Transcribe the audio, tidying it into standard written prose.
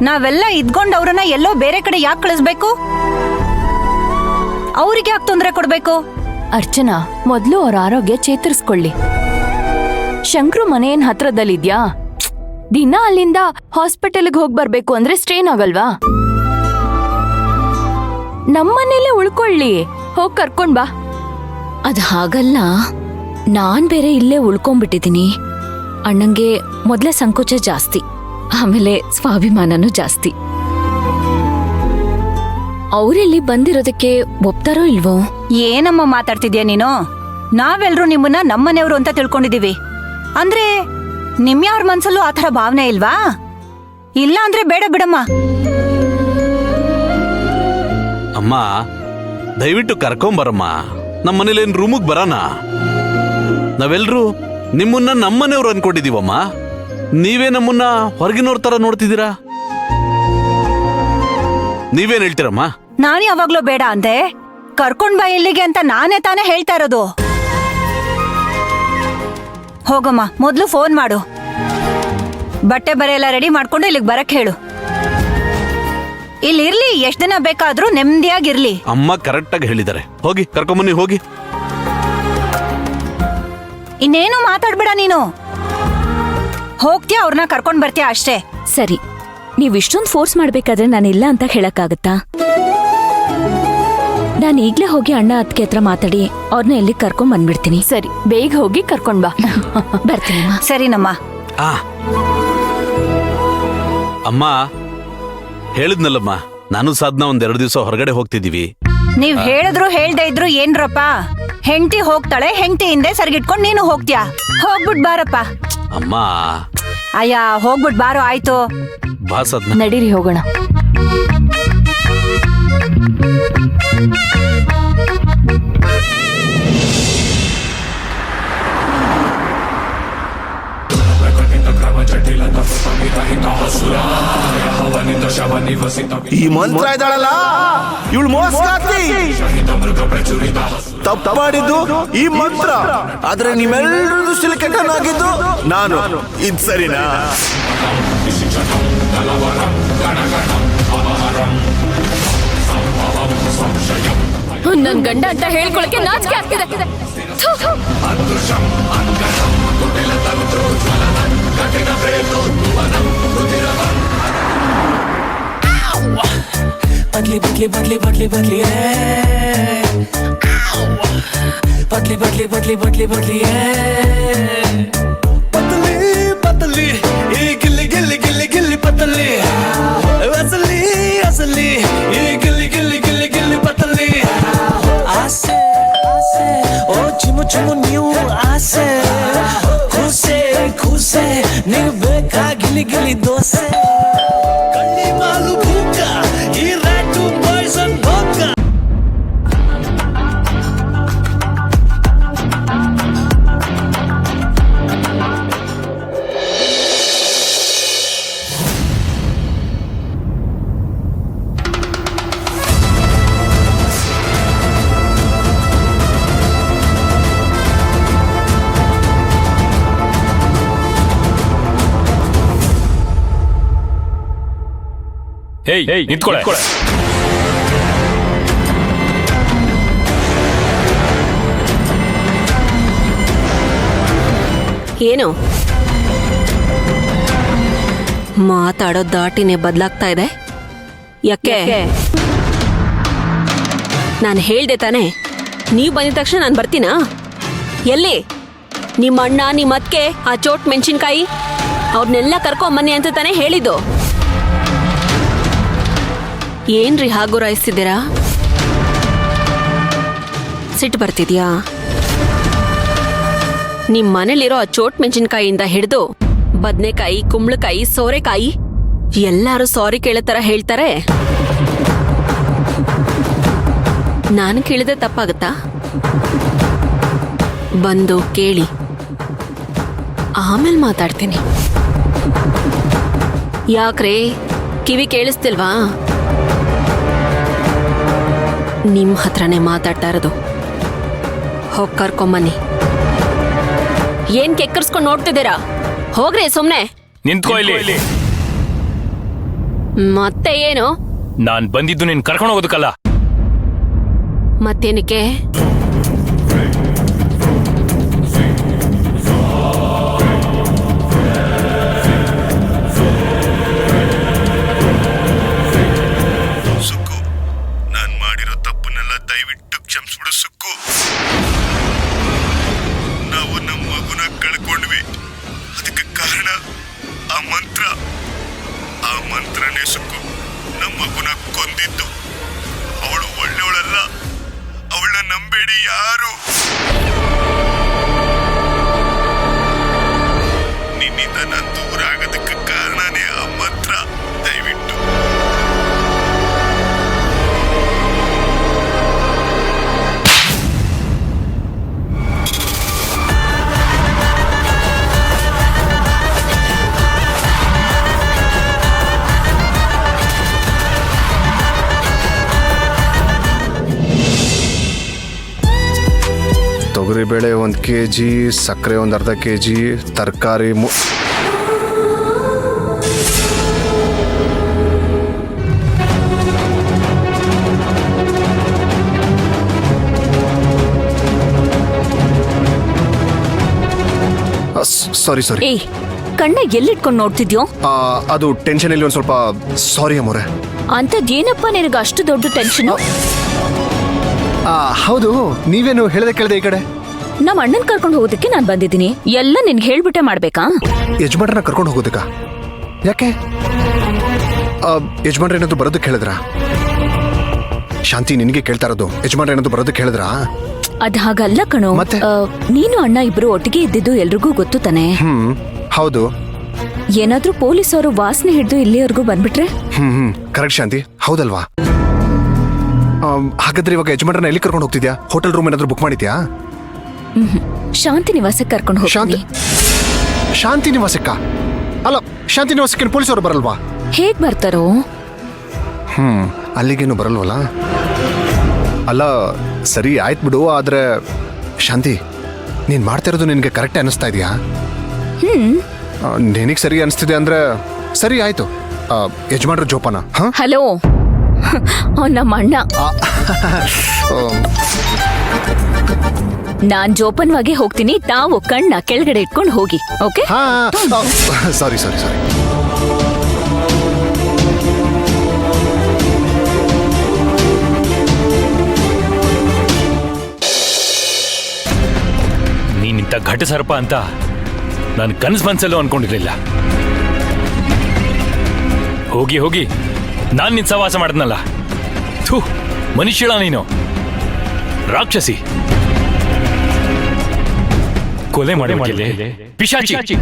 ನಾವೆಲ್ಲ ಇದ್ಕೊಂಡು ಅವ್ರನ್ನ ಎಲ್ಲೋ ಬೇರೆ ಕಡೆ ಯಾಕೆ ಕಳಿಸ್ಬೇಕು? ಅವ್ರಿಗೆ ಯಾಕೆ ತೊಂದರೆ ಕೊಡ್ಬೇಕು? ಅರ್ಚನಾ, ಮೊದ್ಲು ಅವ್ರ ಆರೋಗ್ಯ ಚೇತರಿಸ್ಕೊಳ್ಳಿ. ಶಂಕ್ರು ಮನೆ ಏನ್ ಹತ್ರದಲ್ಲಿದ್ಯಾ? ದಿನ ಅಲ್ಲಿಂದ ಹಾಸ್ಪಿಟಲ್ಗೆ ಹೋಗ್ ಬರ್ಬೇಕು ಅಂದ್ರೆ ಸ್ಟ್ರೇನ್ ಆಗಲ್ವಾ? ನಮ್ಮನೇಲೆ ಉಳ್ಕೊಳ್ಳಿ, ಹೋಗ್ ಕರ್ಕೊಂಡ್ ಬಾ. ಅದ್ ಹಾಗಲ್ಲ, ನಾನ್ ಬೇರೆ ಇಲ್ಲೇ ಉಳ್ಕೊಂಡ್ಬಿಟ್ಟಿದೀನಿ. ಅಣ್ಣಂಗೆ ಮೊದ್ಲೇ ಸಂಕೋಚ ಜಾಸ್ತಿ, ಆಮೇಲೆ ಸ್ವಾಭಿಮಾನನೂ ಜಾಸ್ತಿ. ಅವರೆಲ್ಲಿ ಬಂದಿರೋದಕ್ಕೆ ಒಪ್ತಾರೋ ಇಲ್ವೋ? ಏನಮ್ಮ ಮಾತಾಡ್ತಿದ್ಯಾ ನೀನು? ನಾವೆಲ್ರೂ ನಿಮ್ಮನ್ನ ನಮ್ಮನೆಯವರು ಅಂತ ತಿಳ್ಕೊಂಡಿದೀವಿ. ಅಂದ್ರೆ ನಿಮ್ಯಾವ್ರ ಮನ್ಸಲ್ಲೂ ಆತರ ಭಾವನೆ ಇಲ್ವಾ? ಇಲ್ಲ ಅಂದ್ರೆ ಬೇಡ ಬಿಡಮ್ಮ. ಅಮ್ಮ, ದಯವಿಟ್ಟು ಕರ್ಕೊಂಬರಮ್ಮ. ನಮ್ಮನೇಲಿ ಏನ್ ರೂಮಿಗೆ ಬರೋಣ? ನಾವೆಲ್ರೂ ನಿಮ್ಮನ್ನ ನಮ್ಮನೆಯವ್ರು ಅನ್ಕೊಂಡಿದೀವಮ್ಮ. ನೀವೇ ನಮ್ಮನ್ನ ಹೊರಗಿನವ್ರ ತರ ನೋಡ್ತಿದ್ದೀರಾ. ನೀವೇನ್ ಹೇಳ್ತೀರಮ್ಮ? ನಾನು ಯಾವಾಗ್ಲೂ ಬೇಡ ಅಂದೆ. ಕರ್ಕೊಂಡ್ ಬಾ ಇಲ್ಲಿಗೆ ಅಂತ ನಾನೇ ತಾನೇ ಹೇಳ್ತಾ ಇರೋದು. ಹೋಗಮ್ಮ, ಮೊದ್ಲು ಫೋನ್ ಮಾಡು. ಬಟ್ಟೆ ಬರೆ ಎಲ್ಲ ರೆಡಿ ಮಾಡ್ಕೊಂಡು ಇಲ್ಲಿಗೆ ಬರಕ್ ಹೇಳು. ಇಲ್ಲಿರ್ಲಿ, ಎಷ್ಟ್ ದಿನ ಬೇಕಾದ್ರೂ ನೆಮ್ಮದಿಯಾಗಿರ್ಲಿ. ಅಮ್ಮ ಕರೆಕ್ಟ್ ಆಗಿ ಹೇಳಿದ್ದಾರೆ. ಹೋಗಿ ಕರ್ಕೊಂಬನ್ನಿ, ಹೋಗಿ. ಇನ್ನೇನು ಮಾತಾಡ್ಬೇಡ ನೀನು. ಹೋಗ್ತೀಯಾ, ಅವ್ರನ್ನ ಕರ್ಕೊಂಡ್ ಬರ್ತೀಯಾ ಅಷ್ಟೇ. ಸರಿ, ನೀವ್ ಇಷ್ಟೊಂದು ಫೋರ್ಸ್ ಮಾಡ್ಬೇಕಾದ್ರೆ ನಾನಿಲ್ಲ ಅಂತ ಹೇಳಕ್ಕಾಗತ್ತಾ? ನಾನು ಈಗ್ಲೇ ಹೋಗಿ ಅಣ್ಣ ಅತ್ತಿಗೆ ಹತ್ರ ಮಾತಾಡಿ ಅವ್ರನ್ನ ಎಲ್ಲಿ ಕರ್ಕೊಂಡ್ ಬಂದ್ಬಿಡ್ತೀನಿ. ಸರಿ, ಬೇಗ ಹೋಗಿ ಕರ್ಕೊಂಡ್ ಬಾ. ಬರ್ತೀನಮ್ಮ. ಸರಿನಮ್ಮ. ಅಮ್ಮ, ಹೇಳಿದ್ನಲ್ಲಮ್ಮ, ನಾನು ಸಾಧನ ಒಂದೆರಡು ದಿವಸ ಹೊರಗಡೆ ಹೋಗ್ತಿದೀವಿ. ನೀವ್ ಹೇಳಿದ್ರು ಹೇಳ್ದೆ ಇದ್ರು ಏನ್ರಪ್ಪ? ಹೆಂಡತಿ ಹೋಗ್ತಾಳೆ, ಹೆಂಡತಿ ಹಿಂದೆ ಸರಿಗಿಟ್ಕೊಂಡ್ ನೀನು ಹೋಗ್ತೀಯಾ? ಹೋಗ್ಬಿಟ್ ಬಾರಪ್ಪ. ಅಮ್ಮ. ಅಯ್ಯ, ಹೋಗ್ಬಿಟ್ ಬಾರೋ. ಆಯ್ತು, ಬಾ ಸಾಧನ. ನಡೀರಿ ಹೋಗೋಣ. ಈ ಮಂತ್ರ ಇದ್ದಾಳಲ್ಲ, ಇವಳು ಮೋಸ್ಕಾತಿ. ತಪ್ಪು ಮಾಡಿದ್ದು ಈ ಮಂತ್ರ, ಆದ್ರೆ ನಿಮ್ಮೆಲ್ಲರ ದೃಷ್ಟಿಲಿ ಕೆಟ್ಟನಾಗಿದ್ದು ನಾನು. ಇದ್ ಸರಿನಾ? ನನ್ ಗಂಡ ಅಂತ ಹೇಳ್ಕೊಳಕ್ಕೆ ನಾಚಿಕೆ ಆಗ್ತಿದೆ. बदली बदली बदली बदली बदली है, बदली बदली बदली बदली बदली है, पतली पतली ये गिल्ली गिल्ली गिल्ली गिल्ली पतली, असली असली ये गिल्ली गिल्ली गिल्ली गिल्ली पतली, आसे आसे ओ चिमु चिमु न्यू आसे, खुसे खुसे नी बेका गिल्ली गिल्ली दोसे, कन्नी मालू भूका ये रेटू पॉइजन भोका. ಹೇಯ್, ನಿಂತ್ಕೊಳ್ಳೆ. ಏನು ಮಾತಾಡೋ ದಾಟಿನೇ ಬದಲಾಗ್ತಾ ಇದೆ? ಯಾಕೆ? ನಾನು ಹೇಳ್ದೆ ತಾನೆ, ನೀವು ಬಂದಿದ ತಕ್ಷಣ ನಾನು ಬರ್ತೀನಾ? ಎಲ್ಲಿ ನಿಮ್ಮ ಅಣ್ಣ, ನಿಮ್ಮ ಅತ್ತಿಗೆ, ಆ ಚೋಟ್ ಮೆಣಸಿನ್ಕಾಯಿ ಅವ್ರನ್ನೆಲ್ಲ ಕರ್ಕೊಂಬನ್ನಿ ಅಂತ ತಾನೇ ಹೇಳಿದ್ದು. ಏನ್ರಿ ಹಾಗುರಾಯಿಸ್ತಿದ್ದೀರಾ? ಸಿಟ್ಟು ಬರ್ತಿದ್ಯಾ? ನಿಮ್ ಮನೇಲಿರೋ ಆ ಚೋಟ್ ಮೆಣಸಿನ್ಕಾಯಿಯಿಂದ ಹಿಡಿದು ಬದ್ನೆಕಾಯಿ, ಕುಂಬಳಕಾಯಿ, ಸೋರೆಕಾಯಿ ಎಲ್ಲಾರು ಸಾರಿ ಕೇಳೋ ತರ ಹೇಳ್ತಾರೆ. ನಾನು ಕೇಳಿದ್ರೆ ತಪ್ಪಾಗತ್ತಾ? ಬಂದು ಕೇಳಿ, ಆಮೇಲೆ ಮಾತಾಡ್ತೀನಿ. ಯಾಕ್ರೆ ಕಿವಿ ಕೇಳಿಸ್ತಿಲ್ವಾ? ನಿಮ್ ಹತ್ರನೇ ಮಾತಾಡ್ತಾ ಇರೋದು. ಹೋಗ್ ಕರ್ಕೊಂಬನ್ನಿ. ಏನ್ ಕೆಕ್ಕರ್ಸ್ಕೊಂಡ್ ನೋಡ್ತಿದ್ದೀರಾ? ಹೋಗ್ರಿ ಸುಮ್ನೆ. ನಿಂತ್ಕೋ ಇಲ್ಲಿ. ಮತ್ತೆ ಏನು? ನಾನ್ ಬಂದಿದ್ದು ನೀನ್ ಕರ್ಕೊಂಡು ಹೋಗೋದಕ್ಕಲ್ಲ. ಮತ್ತೇನಕ್ಕೆ? ಸುಕ್ಕು, ನಾನ್ ಮಾಡಿರೋ ತಪ್ಪನ್ನೆಲ್ಲ ದಯವಿಟ್ಟು ಕ್ಷಮಿಸ್ಬಿಡು ಸುಕ್ಕು. ನಾವು ನಮ್ಮ ಮಗುನ ಕಳ್ಕೊಂಡ್ವಿ. ಅದಕ್ಕೆ ಕಾರಣ ಆ ಮಂತ್ರನೇ ಸುಕ್ಕು ನಮ್ಮ ಮಗುನ ಕೊಂದಿದ್ದು. ಅವಳು ಒಳ್ಳೆಯವಳಲ್ಲ, ಅವಳನ್ನ ನಂಬೇಡಿ ಯಾರು. ನಿನ್ನಿಂದ ನಾನು ದೂರ ಆಗೋದಕ್ಕೆ ಕಾರಣನೇ ಆ ಮಂತ್ರ. ದಯವಿಟ್ಟು ತೊಗರಿಬೇಳೆ 1 kg, ಸಕ್ಕರೆ 1/2 kg, ತರಕಾರಿ ಸಾರಿ ಏಯ್, ಕಣ್ಣ ಎಲ್ಲಿಟ್ಕೊಂಡು ನೋಡ್ತಿದ್ಯೋ? ಅದು ಟೆನ್ಷನ್ ಇಲ್ಲಿ ಒಂದು ಸ್ವಲ್ಪ ಸಾರಿ ಅಮ್ಮೋರೆ. ಅಂತದೇನಪ್ಪ ನಿನಗೆ ಅಷ್ಟು ದೊಡ್ಡ ಟೆನ್ಷನ್? ಹೌದು, ನೀವೇನು ಹೇಳ್ದೆ ಕೇಳ್ದೆ ಈ ಕಡೆ? ನಮ್ಮ ಅಣ್ಣನ್ ಕರ್ಕೊಂಡು ಹೋಗೋದಕ್ಕೆ ನಾನ್ ಬಂದಿದ್ದೀನಿ. ಎಲ್ಲ ನಿನ್ಗೆ ಹೇಳ್ಬಿಟ್ಟೆ ಮಾಡ್ಬೇಕಾ? ಯಜಮಾನ್ರನ್ನ ಕರ್ಕೊಂಡು ಹೋಗೋದಕ್ಕ? ಯಾಕೆ? ಯಜಮಾನ್ರ ಏನಾದ್ರು ಬರೋದಕ್ಕೆ ಹೇಳಿದ್ರಾ? ಶಾಂತಿ, ನಿನಗೆ ಕೇಳ್ತಾ ಇರೋದು. ಯಜಮಾನ್ರ ಏನಾದ್ರು ಬರೋದಕ್ಕೆ ಹೇಳಿದ್ರಾ? ಅದ್ ಹಾಗಲ್ಲ ಕಣೋ. ಮತ್ತೆ? ನೀನು ಅಣ್ಣ ಇಬ್ರು ಒಟ್ಟಿಗೆ ಇದ್ದಿದ್ದು ಎಲ್ರಿಗೂ ಗೊತ್ತು ತಾನೆ? ಹೌದು. ಏನಾದ್ರೂ ಪೊಲೀಸರು ವಾಸನೆ ಹಿಡಿದು ಇಲ್ಲಿವರೆಗೂ ಬಂದ್ಬಿಟ್ರೆ? ಕರೆಕ್ಟ್ ಶಾಂತಿ, ಹೌದಲ್ವಾ? ಹಾಗಾದ್ರೆ ಇವಾಗ ಯಜಮಾನ್ರನ್ನ ಎಲ್ಲಿ ಕರ್ಕೊಂಡು ಹೋಗ್ತಿದ್ಯಾ? ಹೋಟೆಲ್ ರೂಮ್ ಏನಾದ್ರು ಬುಕ್ ಮಾಡಿದ್ಯಾ? ಶಾಂತಿ ನಿವಾಸಕ್ಕೆ ಕರ್ಕೊಂಡು ಹೋಗ್ತೀನಿ. ಶಾಂತಿ ನಿವಾಸಕ್ಕ? ಅಲ್ಲ, ಶಾಂತಿ ನಿವಾಸಕ್ಕೆ ಪೊಲೀಸರು ಬರಲ್ವಾ? ಹೇಗ್ ಬರ್ತಾರೋ? ಅಲ್ಲಿಗೇನು ಬರಲ್ವಲ್ಲ? ಅಲ್ಲ, ಸರಿ ಆಯ್ತು ಬಿಡು. ಆದ್ರೆ ಶಾಂತಿ, ನೀನ್ ಮಾಡ್ತಾ ಇರೋದು ನಿನ್ಗೆ ಕರೆಕ್ಟ್ ಅನಿಸ್ತಾ ಇದೆಯಾ? ನಿನಗೆ ಸರಿ ಅನಿಸ್ತಿದೆ ಅಂದ್ರೆ ಸರಿ ಆಯ್ತು. ಯಜಮಾನ್ರ ಜೋಪಾನ. ಹಲೋ, ನಮ್ಮ ಅಣ್ಣ. ನಾನ್ ಜೋಪನ್ವಾಗೆ ಹೋಗ್ತೀನಿ. ತಾವು ಕಣ್ಣ ಕೆಳಗಡೆ ಇಟ್ಕೊಂಡು ಹೋಗಿ. ಓಕೆ? ಸಾರಿ. ನೀನಿಂತ ಘಟ ಸರ್ಪ ಅಂತ ನಾನು ಕನಸು ಮನ್ಸಲ್ಲೂ ಅನ್ಕೊಂಡಿರ್ಲಿಲ್ಲ. ಹೋಗಿ ನಾನ್ ನಿನ್ ಸವಾಸ ಮಾಡಿದ್ನಲ್ಲ. ಥೂ, ಮನುಷ್ಯಳ ನೀನು, ರಾಕ್ಷಸಿ, ಕೊಲೆ ಮಾಡಿ ಪಿಶಾಚಿ.